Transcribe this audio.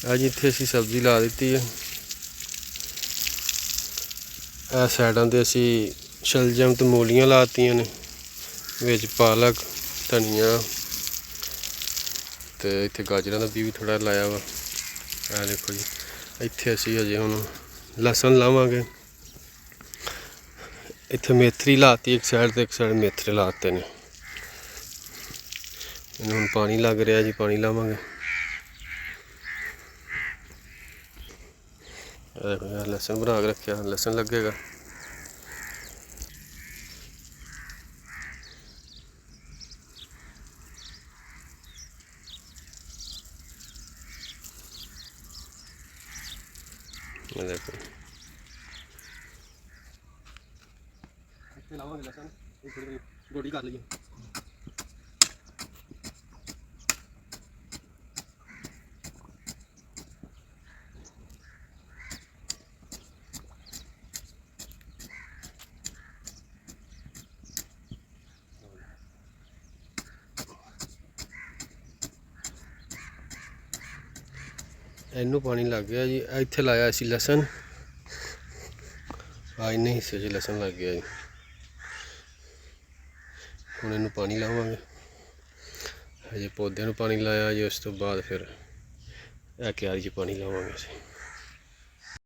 ਅੱਜ ਇੱਥੇ ਅਸੀਂ ਸਬਜ਼ੀ ਲਾ ਦਿੱਤੀ ਹੈ। ਇਹ ਸਾਈਡਾਂ 'ਤੇ ਅਸੀਂ ਸ਼ਲਜਮ ਤੇ ਮੂਲੀਆਂ ਲਾਤੀਆਂ ਨੇ, ਵਿੱਚ ਪਾਲਕ, ਧਨੀਆ ਤੇ ਇੱਥੇ ਗਾਜਰਾਂ ਦਾ ਵੀ ਥੋੜ੍ਹਾ ਲਾਇਆ ਵਾ। ਇਹ ਦੇਖੋ ਜੀ, ਇੱਥੇ ਅਸੀਂ ਹਜੇ ਹੁਣ ਲਸਣ ਲਾਵਾਂਗੇ। ਇੱਥੇ ਮੇਥਰੀ ਲਾਤੀ ਇੱਕ ਸਾਈਡ ਤੇ, ਇੱਕ ਸਾਈਡ ਮੇਥਰੇ ਲਾਤੇ ਨੇ। ਇਹਨੂੰ ਹੁਣ ਪਾਣੀ ਲੱਗ ਰਿਹਾ ਜੀ, ਪਾਣੀ ਲਾਵਾਂਗੇ। ਲਸਣ ਬਣਾ ਕੇ ਰੱਖਿਆ, ਲਸਣ ਲੱਗੇਗਾ। देखो लावांगे लसन, थोड़ी गोडी कर लीजिए। ਇਹਨੂੰ ਪਾਣੀ ਲੱਗ ਗਿਆ ਜੀ। ਇੱਥੇ ਲਾਇਆ ਸੀ ਲਸਣ, ਇੰਨੇ ਹਿੱਸੇ 'ਚ ਲਸਣ ਲੱਗ ਗਿਆ ਜੀ। ਹੁਣ ਇਹਨੂੰ ਪਾਣੀ ਲਾਵਾਂਗੇ। ਹਜੇ ਪੌਦਿਆਂ ਨੂੰ ਪਾਣੀ ਲਾਇਆ ਜੀ, ਉਸ ਤੋਂ ਬਾਅਦ ਫਿਰ ਇਹ ਕਿਆਰੀ 'ਚ ਪਾਣੀ ਲਾਵਾਂਗੇ ਅਸੀਂ।